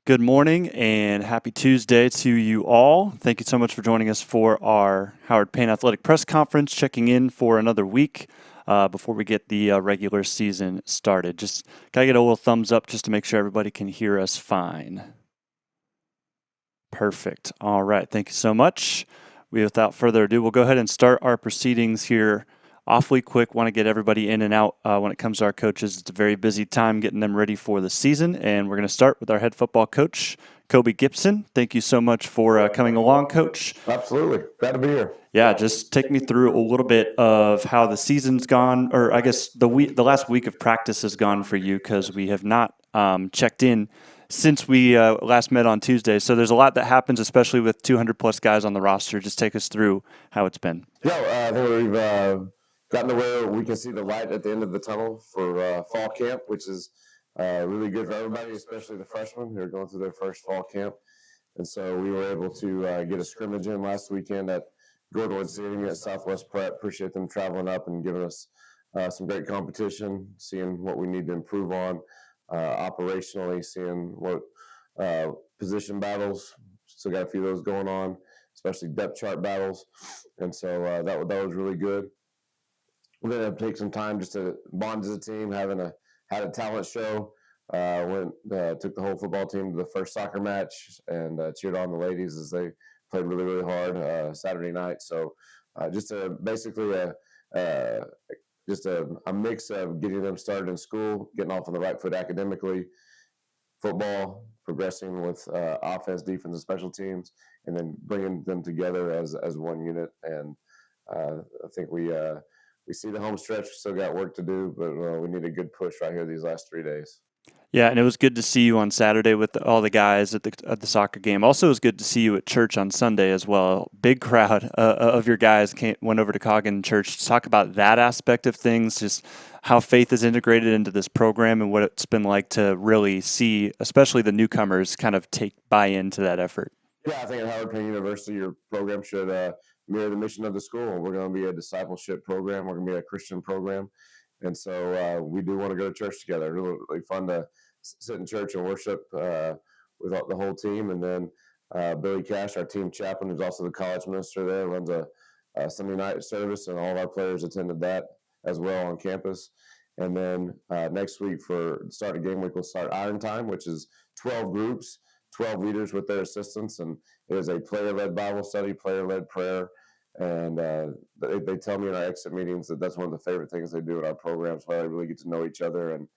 Good morning and happy Tuesday to you all. Thank you so much for joining us for our Howard Payne Athletic Press Conference, checking in for another week before we get the regular season started. Just gotta get a little thumbs up just to make sure everybody can hear us fine. Perfect. All right. Thank you so much. Without further ado, we'll go ahead and start our proceedings here awfully quick. Want to get everybody in and out when it comes to our coaches. It's a very busy time getting them ready for the season. And we're going to start with our head football coach, Kobe Gibson. Thank you so much for coming along, Coach. Absolutely. Glad to be here. Yeah, just take me through a little bit of how the season's gone, or I guess the last week of practice has gone for you, because we have not checked in since we last met on Tuesday. So there's a lot that happens, especially with 200 plus guys on the roster. Just take us through how it's been. Yeah, I think we've gotten to where we can see the light at the end of the tunnel for fall camp, which is really good for everybody, especially the freshmen who are going through their first fall camp. And so we were able to get a scrimmage in last weekend at Gordwood Stadium at Southwest Prep. Appreciate them traveling up and giving us some great competition, seeing what we need to improve on operationally, seeing what position battles. Still got a few of those going on, especially depth chart battles. And so that was really good. We're going to take some time just to bond as a team, had a talent show. Took the whole football team to the first soccer match and cheered on the ladies as they played really, really hard Saturday night. So basically a mix of getting them started in school, getting off on the right foot academically, football, progressing with offense, defense, and special teams, and then bringing them together as one unit. And I think we see the home stretch. We still got work to do, but we need a good push right here these last 3 days. Yeah, and it was good to see you on Saturday with all the guys at the soccer game. Also, it was good to see you at church on Sunday as well. Big crowd of your guys went over to Coggin Church to talk about that aspect of things, just how faith is integrated into this program and what it's been like to really see, especially the newcomers, kind of buy into that effort. Yeah, I think at Howard Payne University, your program should mirror the mission of the school. We're going to be a discipleship program. We're going to be a Christian program. And so we do want to go to church together. Really, really fun to sit in church and worship with the whole team. And then Billy Cash, our team chaplain, who's also the college minister there, runs a Sunday night service, and all of our players attended that as well on campus. And then next week for the start of game week, we'll start Iron Time, which is 12 groups, 12 leaders with their assistants. And it is a player-led Bible study, player-led prayer. And they tell me in our exit meetings that that's one of the favorite things they do in our programs, where they really get to know each other. And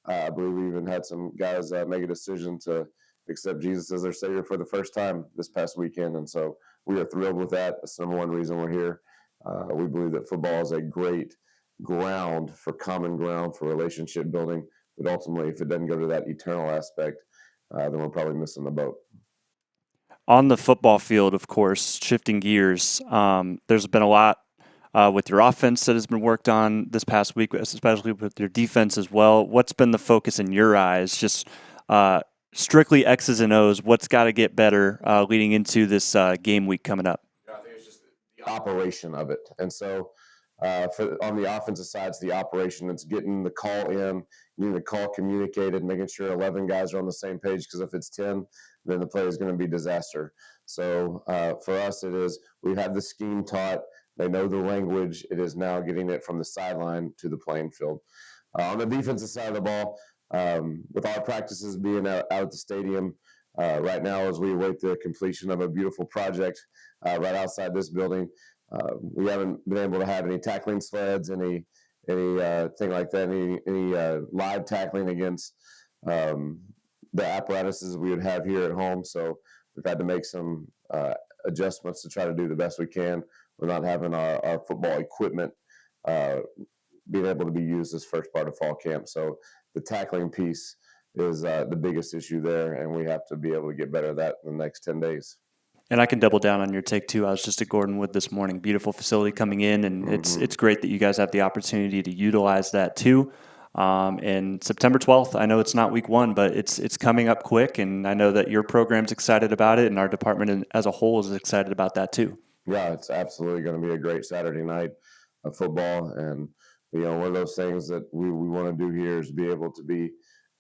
I believe we even had some guys make a decision to accept Jesus as their Savior for the first time this past weekend. And so we are thrilled with that. That's the number one reason we're here. We believe that football is a great ground for common ground for relationship building. But ultimately, if it doesn't go to that eternal aspect, then we're probably missing the boat. On the football field, of course, shifting gears, there's been a lot with your offense that has been worked on this past week, especially with your defense as well. What's been the focus in your eyes? Just strictly X's and O's. What's got to get better leading into this game week coming up? I think it's just the operation of it. And so on the offensive side, it's the operation. It's getting the call in, getting the call communicated, making sure 11 guys are on the same page, because if it's 10, then the play is going to be disaster. So for us, it is we've had the scheme taught. They know the language. It is now getting it from the sideline to the playing field. On the defensive side of the ball, with our practices being out at the stadium right now, as we await the completion of a beautiful project right outside this building, we haven't been able to have any tackling sleds, any thing like that, any live tackling against the apparatuses we would have here at home. So we've had to make some adjustments to try to do the best we can. We're not having our football equipment being able to be used this first part of fall camp. So the tackling piece is the biggest issue there, and we have to be able to get better at that in the next 10 days. And I can double down on your take too. I was just at Gordonwood this morning. Beautiful facility coming in, and it's great that you guys have the opportunity to utilize that too. And September 12th, I know it's not week one, but it's coming up quick, and I know that your program's excited about it, and our department as a whole is excited about that too. Yeah, it's absolutely going to be a great Saturday night of football, and one of those things that we want to do here is be able to be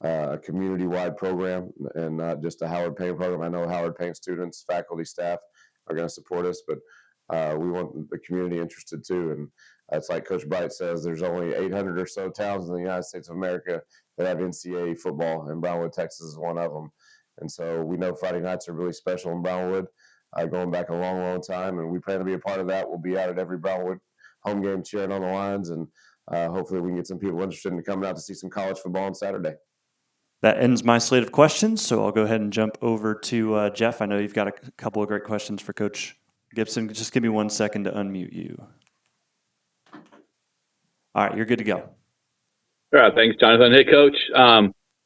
a community-wide program and not just a Howard Payne program. I know Howard Payne students, faculty, staff are going to support us, but we want the community interested too. And it's like Coach Bright says, there's only 800 or so towns in the United States of America that have NCAA football, and Brownwood, Texas is one of them. And so we know Friday nights are really special in Brownwood, going back a long, long time, and we plan to be a part of that. We'll be out at every Brownwood home game cheering on the lines, and hopefully we can get some people interested in coming out to see some college football on Saturday. That ends my slate of questions, so I'll go ahead and jump over to Jeff. I know you've got a couple of great questions for Coach Gibson. Just give me 1 second to unmute you. All right, you're good to go. All right, thanks, Jonathan. Hey, Coach.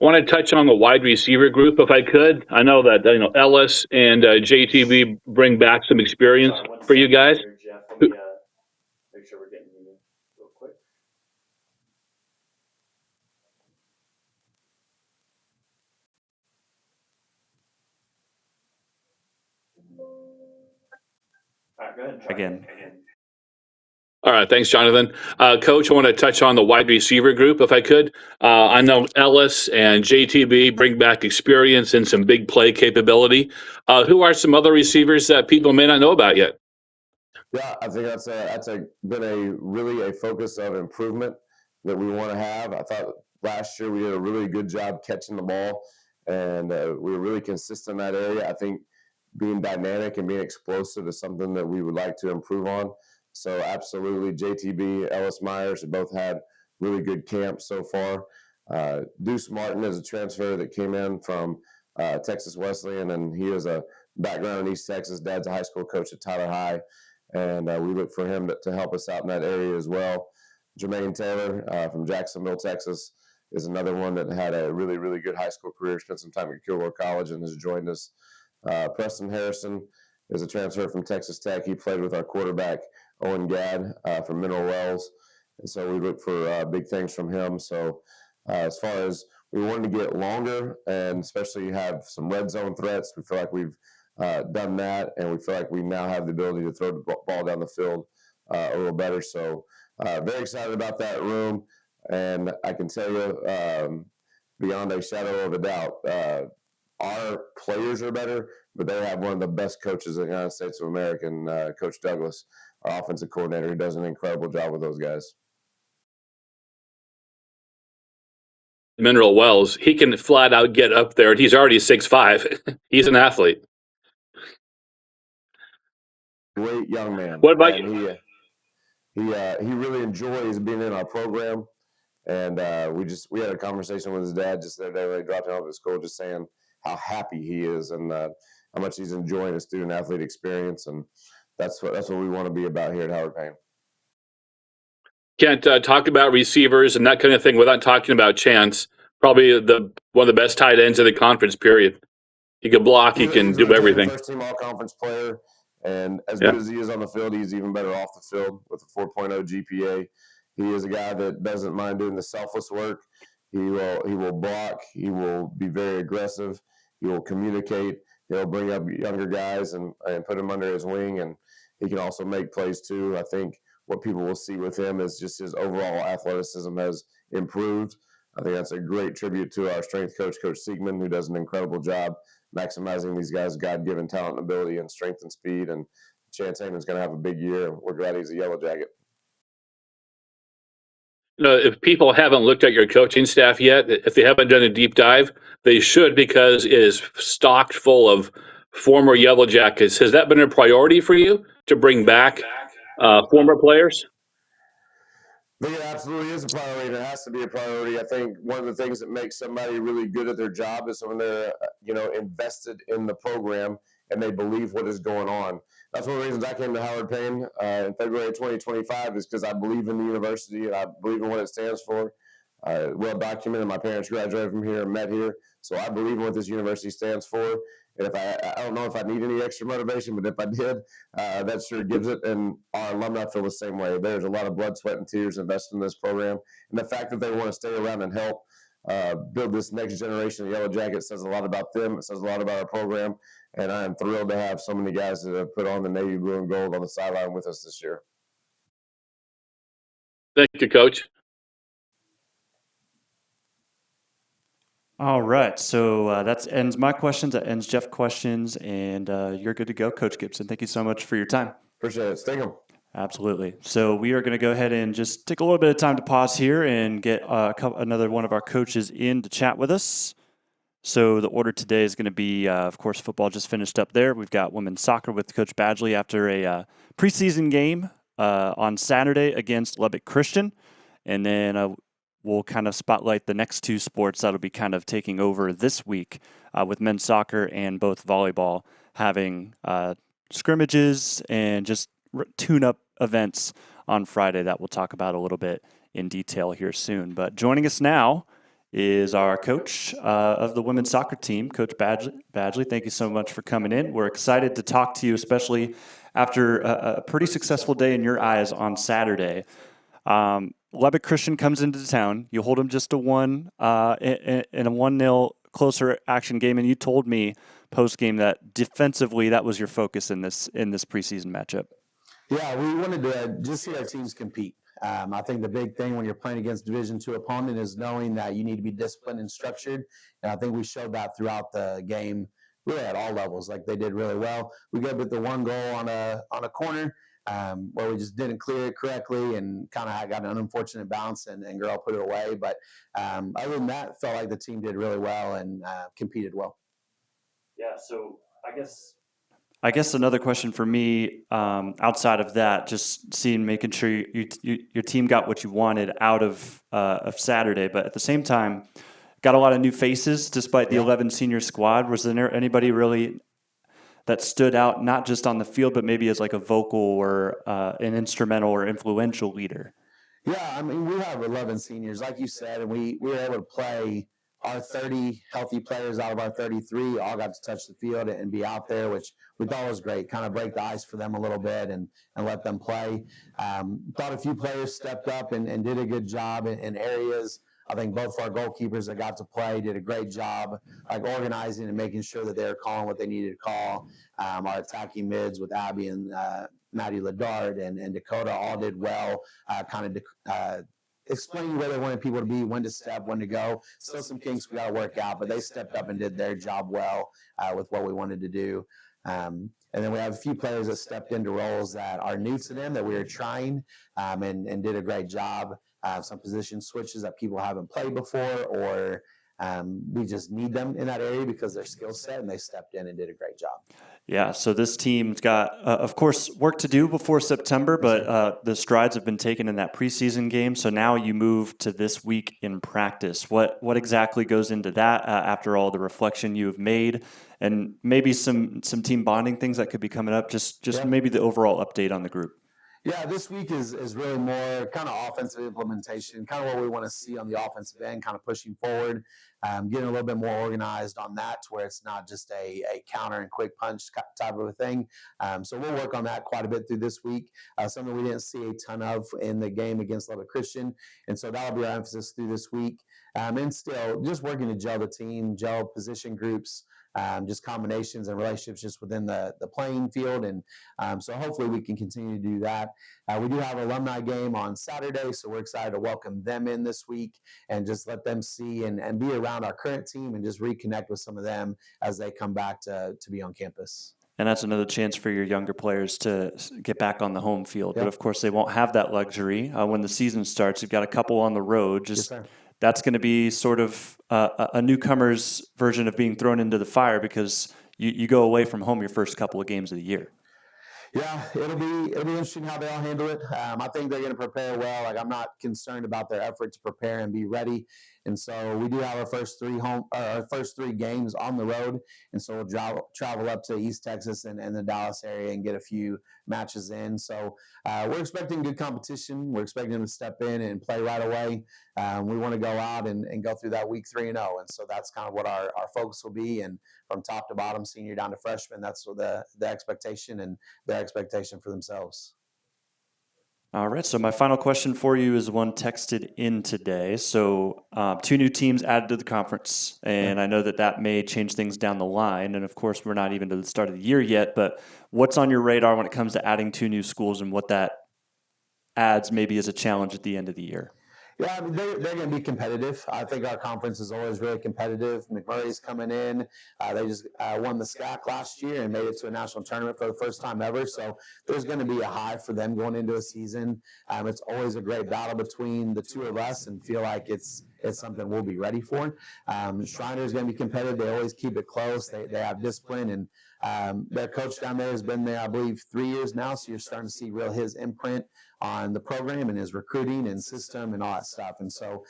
Want to touch on the wide receiver group if I could. I know that Ellis and JTB bring back some experience for you guys. Jeff. Let me make sure we're getting you real quick. All right, go ahead and try again. All right, thanks, Jonathan. Coach, I want to touch on the wide receiver group if I could. I know Ellis and JTB bring back experience and some big play capability. Who are some other receivers that people may not know about yet? Yeah, I think that's been really a focus of improvement that we want to have. I thought last year we did a really good job catching the ball, and we were really consistent in that area. I think being dynamic and being explosive is something that we would like to improve on. So absolutely, JTB, Ellis Myers have both had really good camps so far. Deuce Martin is a transfer that came in from Texas Wesleyan, and he has a background in East Texas. Dad's a high school coach at Tyler High, and we look for him to help us out in that area as well. Jermaine Taylor from Jacksonville, Texas, is another one that had a really, really good high school career, spent some time at Kilgore College, and has joined us. Preston Harrison is a transfer from Texas Tech. He played with our quarterback, Owen Gadd, from Mineral Wells. And so we look for big things from him. So as far as we wanted to get longer and especially have some red zone threats, we feel like we've done that, and we feel like we now have the ability to throw the ball down the field a little better. So very excited about that room. And I can tell you, beyond a shadow of a doubt, our players are better, but they have one of the best coaches in the United States of America, Coach Douglas, our offensive coordinator, who does an incredible job with those guys. Mineral Wells, he can flat out get up there, and he's already 6'5". He's an athlete. Great young man. What about you? He really enjoys being in our program, and we had a conversation with his dad just the other day when he dropped him off at school, just saying how happy he is and how much he's enjoying the student athlete experience, and that's what we want to be about here at Howard Payne. Can't talk about receivers and that kind of thing without talking about Chance. Probably one of the best tight ends in the conference. Period. He can block. He can do everything. First team all conference player, and as good as he is on the field, he's even better off the field with a 4.0 GPA. He is a guy that doesn't mind doing the selfless work. He will block. He will be very aggressive. He will communicate. He'll bring up younger guys and put them under his wing, and he can also make plays too. I think what people will see with him is just his overall athleticism has improved. I think that's a great tribute to our strength coach, Coach Siegman, who does an incredible job maximizing these guys' God-given talent and ability and strength and speed. And Chance Hayman's going to have a big year. We're glad he's a Yellow Jacket. If people haven't looked at your coaching staff yet, if they haven't done a deep dive, they should, because it is stocked full of former Yellow Jackets. Has that been a priority for you to bring back former players? I think it absolutely is a priority, and it has to be a priority. I think one of the things that makes somebody really good at their job is when they're, invested in the program and they believe what is going on. That's one of the reasons I came to Howard Payne in February 2025, is because I believe in the university and I believe in what it stands for. Well documented. My parents graduated from here and met here, so I believe in what this university stands for. And if I don't know if I need any extra motivation, but if I did, that sure gives it. And our alumni feel the same way. There's a lot of blood, sweat, and tears invested in this program, and the fact that they want to stay around and help build this next generation of Yellow Jackets says a lot about them. It says a lot about our program, and I am thrilled to have so many guys that have put on the navy blue and gold on the sideline with us this year. Thank you, Coach. All right. So that ends my questions. That ends Jeff's questions. And you're good to go, Coach Gibson. Thank you so much for your time. Appreciate it. Sting 'em. Absolutely. So we are going to go ahead and just take a little bit of time to pause here and get another one of our coaches in to chat with us. So the order today is going to be, of course, football just finished up there. We've got women's soccer with Coach Badgley after a preseason game on Saturday against Lubbock Christian. And then we'll kind of spotlight the next two sports that'll be kind of taking over this week with men's soccer and both volleyball having scrimmages and just tune-up events on Friday that we'll talk about a little bit in detail here soon. But joining us now is our coach of the women's soccer team, Coach Badgley. Thank you so much for coming in. We're excited to talk to you, especially after a pretty successful day in your eyes on Saturday. Lubbock Christian comes into town. You hold them just a one in a 1-0 closer action game, and you told me post game that defensively that was your focus in this preseason matchup. Yeah, we wanted to just see our teams compete. I think the big thing when you're playing against Division II opponent is knowing that you need to be disciplined and structured. And I think we showed that throughout the game, really at all levels. Like they did really well. We got with the one goal on a corner where we just didn't clear it correctly and kind of got an unfortunate bounce and girl put it away. But other than that, felt like the team did really well and competed well. Yeah. So I guess another question for me, outside of that, just making sure your team got what you wanted out of Saturday, but at the same time, got a lot of new faces despite the 11 senior squad. Was there anybody really that stood out, not just on the field, but maybe as like a vocal or an instrumental or influential leader? Yeah, I mean, we have 11 seniors, like you said, and we were able to play our 30 healthy players out of our 33 all got to touch the field and be out there, which we thought was great. Kind of break the ice for them a little bit and let them play. Thought a few players stepped up and did a good job in areas. I think both of our goalkeepers that got to play did a great job, like organizing and making sure that they were calling what they needed to call. Our attacking mids with Abby and Maddie Ladard and Dakota all did well, explaining where they wanted people to be, when to step, when to go. Still some kinks we got to work out, but they stepped up and did their job well with what we wanted to do. And then we have a few players that stepped into roles that are new to them that we are trying and did a great job. Some position switches that people haven't played before, or we just need them in that area because their skill set, and they stepped in and did a great job. Yeah, so this team's got, of course, work to do before September, but the strides have been taken in that preseason game. So now you move to this week in practice. What exactly goes into that after all the reflection you have made, and maybe some team bonding things that could be coming up? Just maybe the overall update on the group. Yeah, this week is really more kind of offensive implementation, kind of what we want to see on the offensive end, kind of pushing forward, getting a little bit more organized on that to where it's not just a counter and quick punch type of a thing. So we'll work on that quite a bit through this week, something we didn't see a ton of in the game against Lubbock Christian. And so that'll be our emphasis through this week. And still just working to gel the team, gel position groups, just combinations and relationships just within the playing field. And so hopefully we can continue to do that. We do have an alumni game on Saturday, so we're excited to welcome them in this week and just let them see and be around our current team and just reconnect with some of them as they come back to be on campus. And that's another chance for your younger players to get back on the home field. But of course, they won't have that luxury when the season starts. You've got a couple on the road. That's going to be sort of a newcomer's version of being thrown into the fire because you go away from home your first couple of games of the year. Yeah, it'll be interesting how they all handle it. I think they're going to prepare well. Like I'm not concerned about their effort to prepare and be ready. And so we do have our first three games on the road, and so we'll travel up to East Texas and the Dallas area and get a few matches in. So we're expecting good competition. We're expecting them to step in and play right away. We want to go out and go through that week 3-0, and so that's kind of what our focus will be. And from top to bottom, senior down to freshman, that's what the expectation and their expectation for themselves. All right, so my final question for you is one texted in today. So 2 new teams added to the conference, and I know that may change things down the line. And of course, we're not even to the start of the year yet, but what's on your radar when it comes to adding 2 new schools and what that adds maybe as a challenge at the end of the year? Yeah, I mean, they're going to be competitive. I think our conference is always really competitive. McMurray's coming in. They just won the SCAC last year and made it to a national tournament for the first time ever. So there's going to be a high for them going into a season. It's always a great battle between the two of us, and feel like it's something we'll be ready for. Shriner's going to be competitive. They always keep it close. They have discipline, and their coach down there has been there, I believe, 3 years now. So you're starting to see real his imprint on the program and his recruiting and system and all that stuff. And so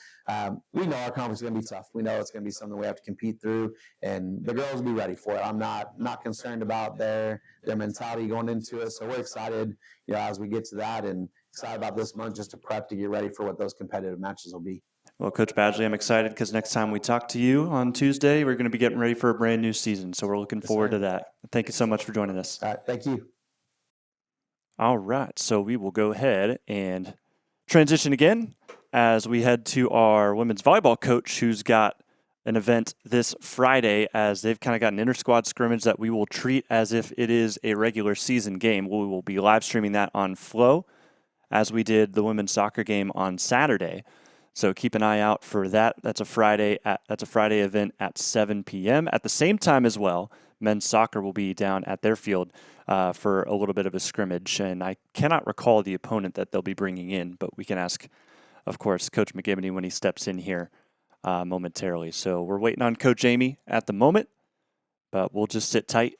we know our conference is going to be tough. We know it's going to be something we have to compete through, and the girls will be ready for it. I'm not concerned about their mentality going into it. So we're excited, as we get to that, and excited about this month just to prep to get ready for what those competitive matches will be. Well, Coach Badgley, I'm excited because next time we talk to you on Tuesday, we're going to be getting ready for a brand new season. So we're looking forward to that. Thank you so much for joining us. All right, thank you. All right, so we will go ahead and transition again as we head to our women's volleyball coach, who's got an event this Friday, as they've kind of got an inter-squad scrimmage that we will treat as if it is a regular season game. We will be live streaming that on Flow, as we did the women's soccer game on Saturday. So keep an eye out for that. That's a Friday event at 7 p.m. At the same time as well, men's soccer will be down at their field for a little bit of a scrimmage. And I cannot recall the opponent that they'll be bringing in, but we can ask, of course, Coach McGivney when he steps in here momentarily. So we're waiting on Coach Amy at the moment, but we'll just sit tight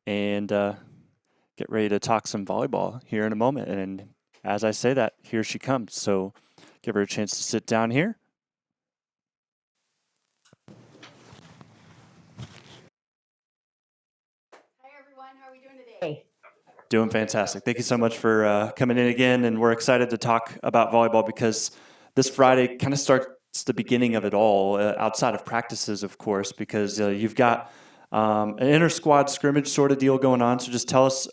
and get ready to talk some volleyball here in a moment. And as I say that, here she comes. So give her a chance to sit down here. Hi, everyone. How are we doing today? Doing fantastic. Thank you so much for coming in again. And we're excited to talk about volleyball because this Friday kind of starts the beginning of it all, outside of practices, of course, because you've got an inter-squad scrimmage sort of deal going on. So just tell us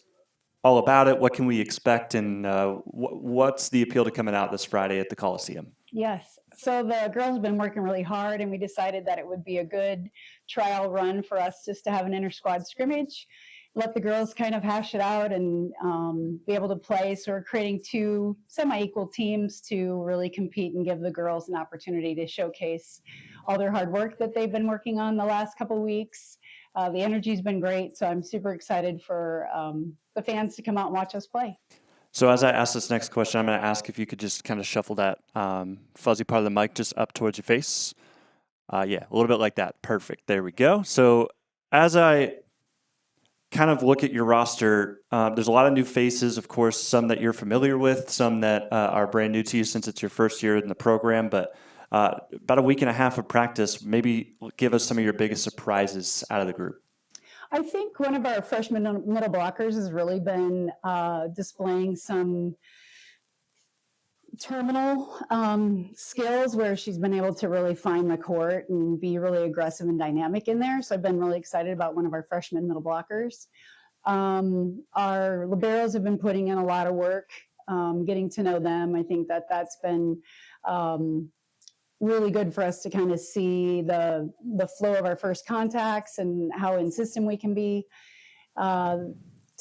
all about it. What can we expect, and what's the appeal to coming out this Friday at the Coliseum? Yes. So the girls have been working really hard, and we decided that it would be a good trial run for us just to have an inter-squad scrimmage, let the girls kind of hash it out and be able to play. So we're creating two semi-equal teams to really compete and give the girls an opportunity to showcase all their hard work that they've been working on the last couple of weeks. The energy's been great, so I'm super excited for the fans to come out and watch us play. So as I ask this next question, I'm going to ask if you could just kind of shuffle that fuzzy part of the mic just up towards your face. Yeah, a little bit like that. Perfect. There we go. So as I kind of look at your roster, there's a lot of new faces, of course, some that you're familiar with, some that are brand new to you since it's your first year in the program, but about a week and a half of practice, maybe give us some of your biggest surprises out of the group. I think one of our freshman middle blockers has really been displaying some terminal skills where she's been able to really find the court and be really aggressive and dynamic in there. So I've been really excited about one of our freshman middle blockers. Our liberos have been putting in a lot of work, getting to know them. I think that that's been really good for us to kind of see the flow of our first contacts and how insistent we can be. Tara,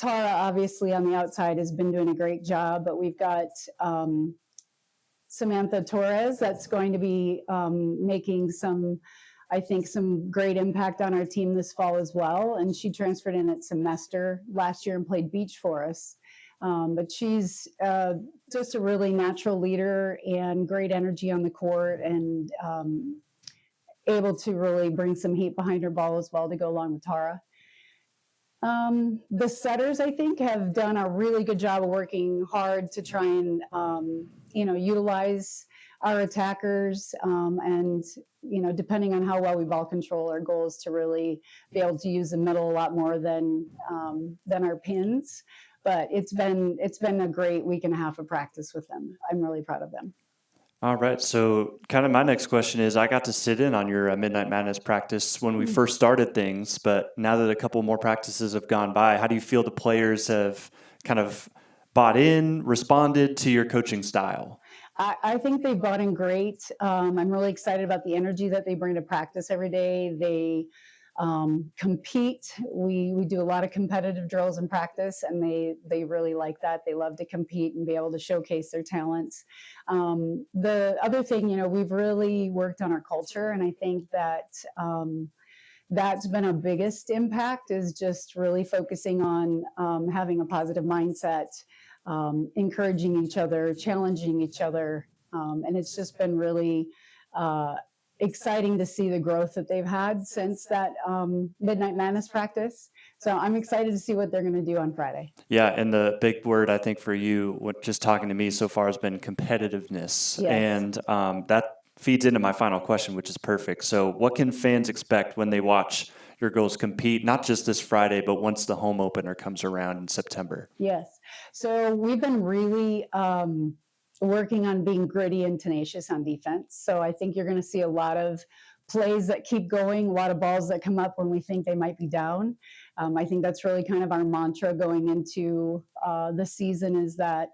obviously, on the outside has been doing a great job, but we've got Samantha Torres that's going to be making some great impact on our team this fall as well. And she transferred in at semester last year and played beach for us. But she's just a really natural leader and great energy on the court, and able to really bring some heat behind her ball as well to go along with Tara. The setters, I think, have done a really good job of working hard to try and utilize our attackers, and depending on how well we ball control, our goal is to really be able to use the middle a lot more than our pins. But it's been a great week and a half of practice with them. I'm really proud of them. All right. So kind of my next question is, I got to sit in on your Midnight Madness practice when we first started things, but now that a couple more practices have gone by, how do you feel the players have kind of bought in, responded to your coaching style? I think they've bought in great. I'm really excited about the energy that they bring to practice every day. They compete. We do a lot of competitive drills in practice, and they really like that. They love to compete and be able to showcase their talents. The other thing, we've really worked on our culture, and I think that that's been our biggest impact, is just really focusing on having a positive mindset, encouraging each other, challenging each other, and it's just been really exciting to see the growth that they've had since that Midnight Madness practice. So I'm excited to see what they're going to do on Friday. Yeah, and the big word I think for you, what just talking to me so far, has been competitiveness, Yes. and that feeds into my final question, which is perfect. So, what can fans expect when they watch your girls compete, not just this Friday, but once the home opener comes around in September? Yes. So we've been really working on being gritty and tenacious on defense. So I think you're going to see a lot of plays that keep going, a lot of balls that come up when we think they might be down. I think that's really kind of our mantra going into the season, is that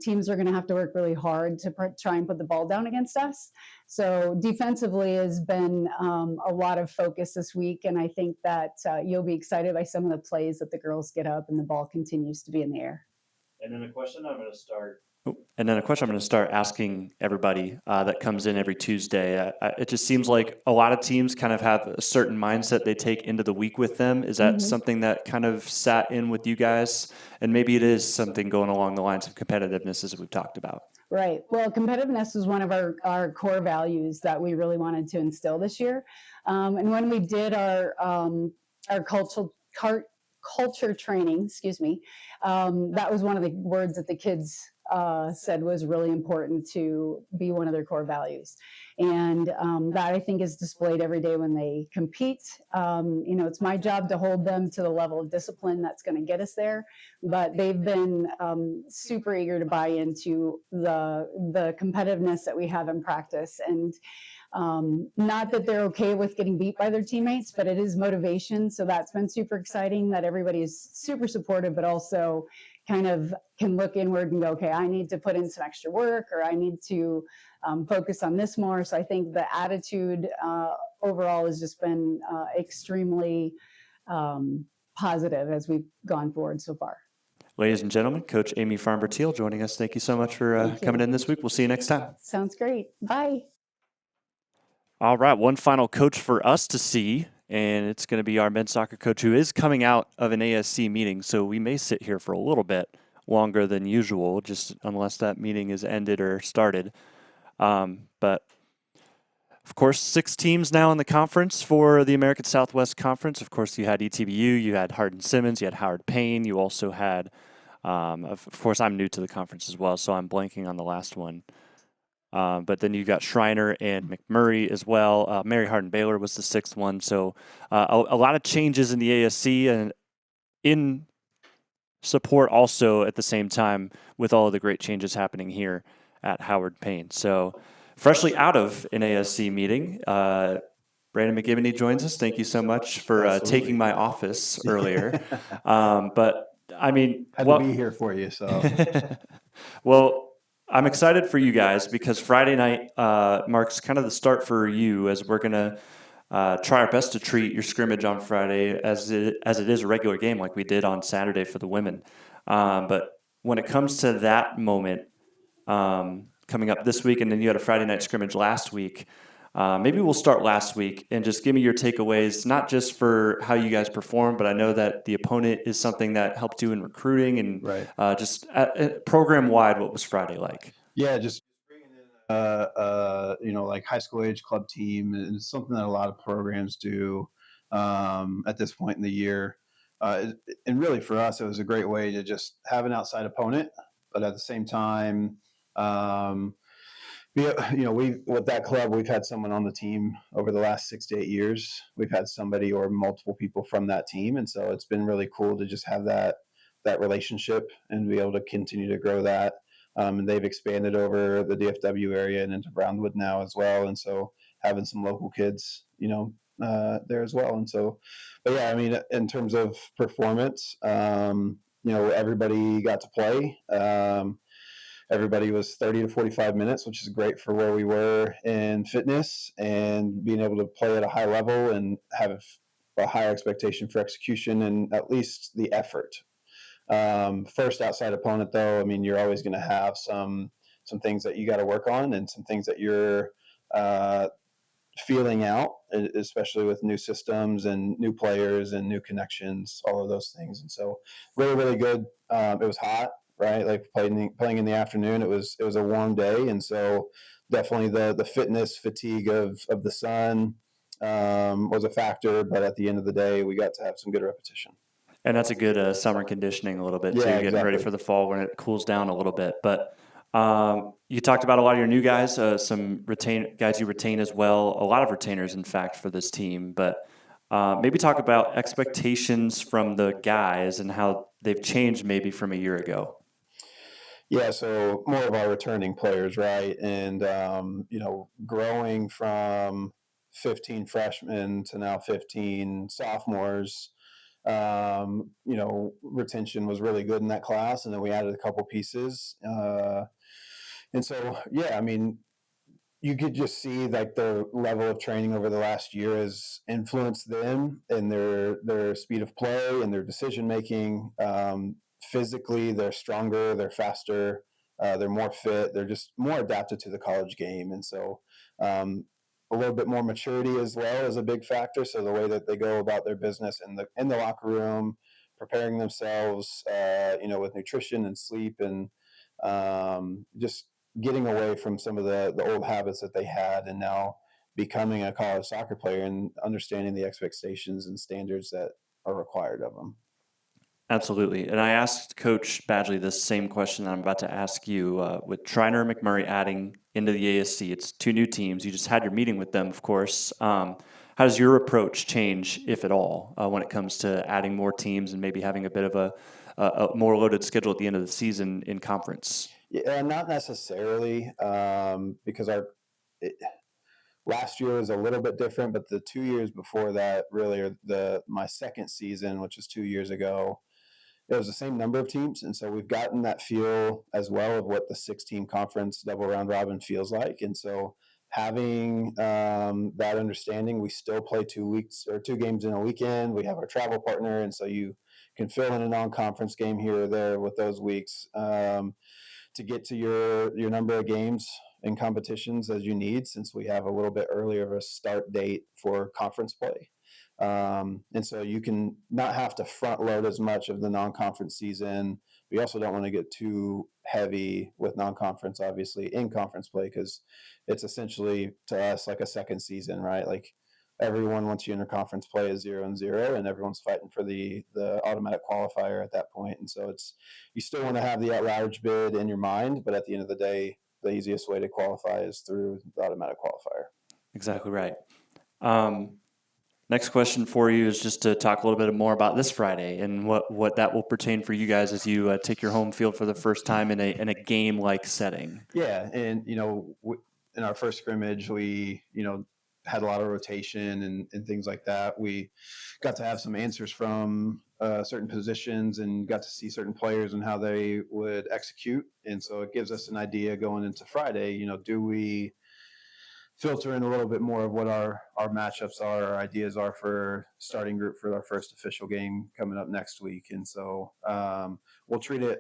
teams are going to have to work really hard to try and put the ball down against us. So defensively has been a lot of focus this week, and I think that you'll be excited by some of the plays that the girls get up and the ball continues to be in the air. And then a question I'm going to start asking everybody that comes in every Tuesday. It just seems like a lot of teams kind of have a certain mindset they take into the week with them. Is that something that kind of sat in with you guys? And maybe it is something going along the lines of competitiveness, as we've talked about. Right. Well, competitiveness is one of our core values that we really wanted to instill this year. And when we did our culture training, excuse me, that was one of the words that the kids said was really important to be one of their core values. And that, I think, is displayed every day when they compete. It's my job to hold them to the level of discipline that's going to get us there. But they've been super eager to buy into the competitiveness that we have in practice. And not that they're okay with getting beat by their teammates, but it is motivation. So that's been super exciting, that everybody is super supportive, but also kind of can look inward and go, okay, I need to put in some extra work, or I need to focus on this more. So I think the attitude overall has just been extremely positive as we've gone forward so far. Ladies and gentlemen, Coach Amy Farmer-Teal joining us. Thank you so much for coming in this week. We'll see you next time. Sounds great. Bye. All right, one final coach for us to see, and it's going to be our men's soccer coach, who is coming out of an ASC meeting, so we may sit here for a little bit longer than usual, just unless that meeting is ended or started. But of course, 6 teams now in the conference for the American Southwest Conference. Of course, you had ETBU, you had Hardin-Simmons, you had Howard Payne, you also had, of course, I'm new to the conference as well, so I'm blanking on the last one. But then you've got Shriner and McMurray as well. Mary Hardin-Baylor was the 6th one. So a lot of changes in the ASC, and in support also at the same time with all of the great changes happening here at Howard Payne. So freshly out of an ASC meeting, Brandon McGivney joins us. Thank you so much for taking my office earlier. But I mean, had to be here for you. So, well, I'm excited for you guys because Friday night marks kind of the start for you, as we're going to try our best to treat your scrimmage on Friday as it is a regular game like we did on Saturday for the women. But when it comes to that moment coming up this week, and then you had a Friday night scrimmage last week, maybe we'll start last week and just give me your takeaways, not just for how you guys perform, but I know that the opponent is something that helped you in recruiting, and right. just program-wide, what was Friday like? Yeah, just bringing in like high school age club team, and it's something that a lot of programs do at this point in the year. And really for us, it was a great way to just have an outside opponent, but at the same time, we with that club, we've had someone on the team over the last 6 to 8 years. We've had somebody or multiple people from that team, and so it's been really cool to just have that relationship and be able to continue to grow that. And they've expanded over the DFW area and into Brownwood now as well, and so having some local kids, there as well. And so, but yeah, I mean, in terms of performance, everybody got to play. everybody was 30 to 45 minutes, which is great for where we were in fitness and being able to play at a high level and have a high expectation for execution and at least the effort. First outside opponent, though, I mean, you're always going to have some things that you got to work on and some things that you're uh, feeling out, especially with new systems and new players and new connections, all of those things. And so, really, really good. It was hot, right? Like playing in the afternoon. It was a warm day, and so definitely the fitness fatigue of the sun was a factor. But at the end of the day, we got to have some good repetition. And that's a good summer conditioning a little bit too, Yeah, getting ready exactly. for the fall when it cools down a little bit. But you talked about a lot of your new guys, some guys you retain as well, a lot of retainers, in fact, for this team. But maybe talk about expectations from the guys and how they've changed maybe from a year ago. Yeah, so more of our returning players, right? And growing from 15 freshmen to now 15 sophomores, retention was really good in that class, and then we added a couple pieces. And so, yeah, I mean, you could just see like the level of training over the last year has influenced them and their speed of play and their decision making. Physically, they're stronger, they're faster, they're more fit, they're just more adapted to the college game, and so a little bit more maturity as well is a big factor. So the way that they go about their business in the locker room, preparing themselves, with nutrition and sleep and just getting away from some of the old habits that they had and now becoming a college soccer player and understanding the expectations and standards that are required of them. Absolutely. And I asked Coach Badgley this same question that I'm about to ask you. With Triner and McMurray adding into the ASC, it's two new teams. You just had your meeting with them, of course. How does your approach change, if at all, when it comes to adding more teams and maybe having a bit of a more loaded schedule at the end of the season in conference? Yeah, not necessarily, because it, last year was a little bit different, but the 2 years before that really are my second season, which was 2 years ago. It was the same number of teams, and so we've gotten that feel as well of what the 6-team conference double round robin feels like. And so having that understanding, we still play 2 weeks or 2 games in a weekend. We have our travel partner, and so you can fill in a non-conference game here or there with those weeks to get to your number of games and competitions as you need, since we have a little bit earlier of a start date for conference play. And so you can not have to front load as much of the non-conference season. We also don't want to get too heavy with non-conference, obviously, in conference play, because it's essentially to us like a second season, right? Like everyone, once you enter conference play, is 0-0, and everyone's fighting for the automatic qualifier at that point. And so you still want to have the at-large bid in your mind, but at the end of the day, the easiest way to qualify is through the automatic qualifier. Exactly right. Next question for you is just to talk a little bit more about this Friday and what that will pertain for you guys as you take your home field for the first time in a game-like setting. Yeah, and in our first scrimmage, we had a lot of rotation and things like that. We got to have some answers from certain positions and got to see certain players and how they would execute, and so it gives us an idea going into Friday. Do we filter in a little bit more of what our matchups are, our ideas are for starting group for our first official game coming up next week. And so we'll treat it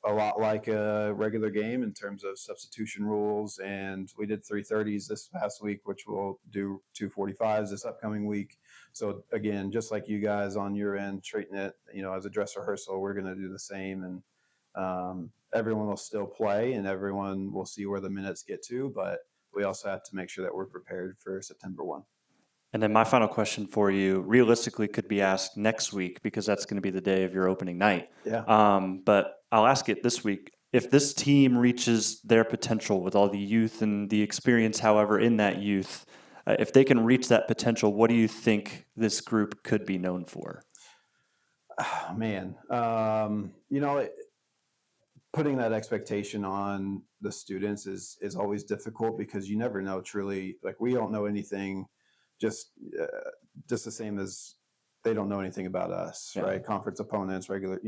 a lot like a regular game in terms of substitution rules. And we did 3:30s this past week, which we'll do 2:45s this upcoming week. So again, just like you guys on your end, treating it, as a dress rehearsal, we're going to do the same. And everyone will still play and everyone will see where the minutes get to, but we also have to make sure that we're prepared for September 1. And then my final question for you, realistically, could be asked next week because that's going to be the day of your opening night. Yeah. But I'll ask it this week. If this team reaches their potential with all the youth and the experience, however, in that youth, if they can reach that potential, what do you think this group could be known for? Oh, man, putting that expectation on the students is always difficult because you never know truly. Like we don't know anything, just the same as they don't know anything about us, Yeah. right? Conference opponents, regular,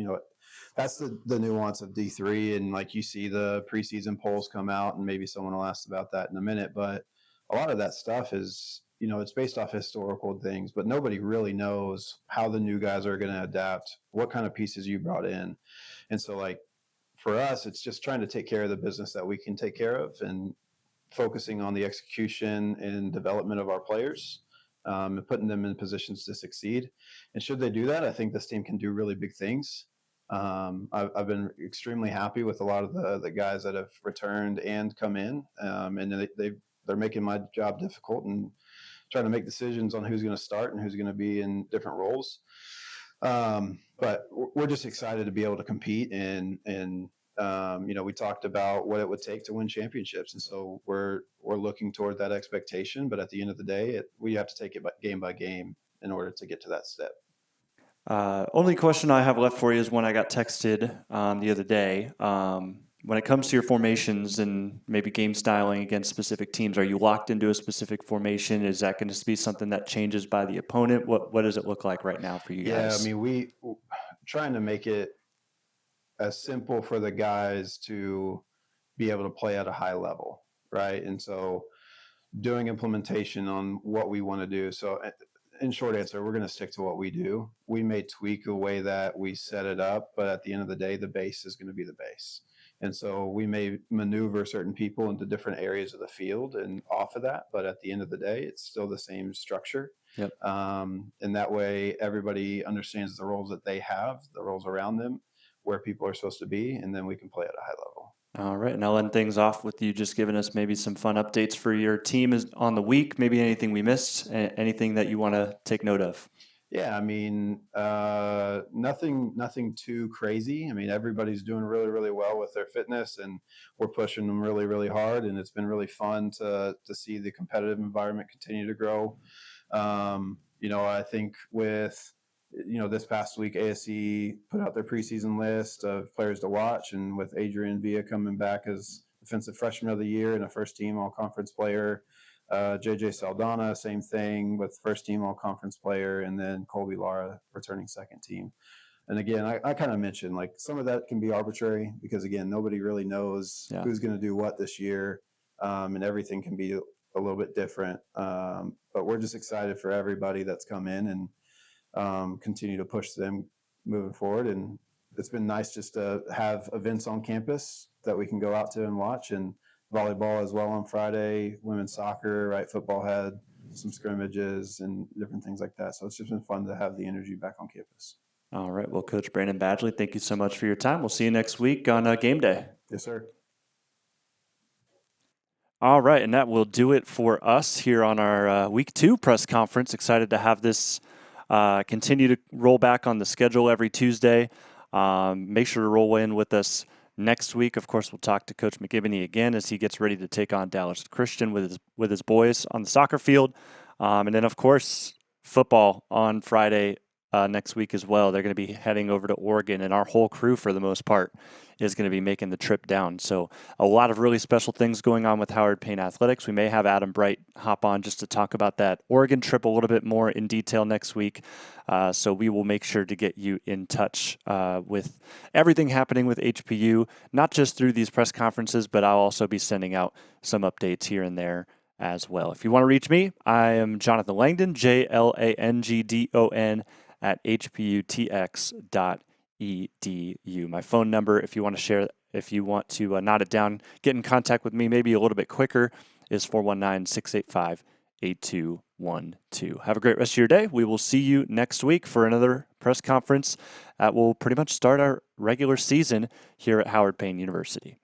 that's the nuance of D3. And like you see the preseason polls come out, and maybe someone will ask about that in a minute, but a lot of that stuff is, it's based off historical things, but nobody really knows how the new guys are going to adapt, what kind of pieces you brought in. And so, like, for us, it's just trying to take care of the business that we can take care of and focusing on the execution and development of our players, and putting them in positions to succeed. And should they do that, I think this team can do really big things. I've been extremely happy with a lot of the guys that have returned and come in, and they're making my job difficult and trying to make decisions on who's going to start and who's going to be in different roles. But we're just excited to be able to compete, and we talked about what it would take to win championships, and so we're looking toward that expectation. But at the end of the day, we have to take it game by game in order to get to that step. Only question I have left for you is one I got texted the other day. When it comes to your formations and maybe game styling against specific teams, are you locked into a specific formation? Is that going to be something that changes by the opponent? What does it look like right now for you guys? Yeah, I mean, we trying to make it as simple for the guys to be able to play at a high level, right? And so doing implementation on what we want to do. So in short answer, we're going to stick to what we do. We may tweak the way that we set it up, but at the end of the day, the base is going to be the base. And so we may maneuver certain people into different areas of the field and off of that, but at the end of the day, it's still the same structure. Yep. And that way, everybody understands the roles that they have, the roles around them, where people are supposed to be, and then we can play at a high level. All right, and I'll end things off with you just giving us maybe some fun updates for your team on the week, maybe anything we missed, anything that you want to take note of. Yeah, I mean, nothing too crazy. I mean, everybody's doing really, really well with their fitness, and we're pushing them really, really hard. And it's been really fun to see the competitive environment continue to grow. I think with this past week, ASC put out their preseason list of players to watch, and with Adrian Villa coming back as Defensive Freshman of the Year and a first-team All-Conference player. JJ Saldana, same thing with first team all conference player, and then Colby Lara returning second team. And again, I kind of mentioned like some of that can be arbitrary because again, nobody really knows who's going to do what this year, and everything can be a little bit different. But we're just excited for everybody that's come in and continue to push them moving forward. And it's been nice just to have events on campus that we can go out to and watch, and volleyball as well on Friday, women's soccer, right? Football had some scrimmages and different things like that. So it's just been fun to have the energy back on campus. All right. Well, Coach Brandon Badgley, thank you so much for your time. We'll see you next week on game day. Yes, sir. All right. And that will do it for us here on our week 2 press conference. Excited to have this continue to roll back on the schedule every Tuesday. Make sure to roll in with us next week. Of course, we'll talk to Coach McGivney again as he gets ready to take on Dallas Christian with his boys on the soccer field. And then, of course, football on Friday next week as well. They're going to be heading over to Oregon, and our whole crew, for the most part, is going to be making the trip down. So a lot of really special things going on with Howard Payne Athletics. We may have Adam Bright hop on just to talk about that Oregon trip a little bit more in detail next week. So we will make sure to get you in touch with everything happening with HPU, not just through these press conferences, but I'll also be sending out some updates here and there as well. If you want to reach me, I am Jonathan Langdon, JLANGDON at hputx.edu. My phone number, if you want to note it down, get in contact with me maybe a little bit quicker, is 419-685-8212. Have a great rest of your day. We will see you next week for another press conference that will pretty much start our regular season here at Howard Payne University.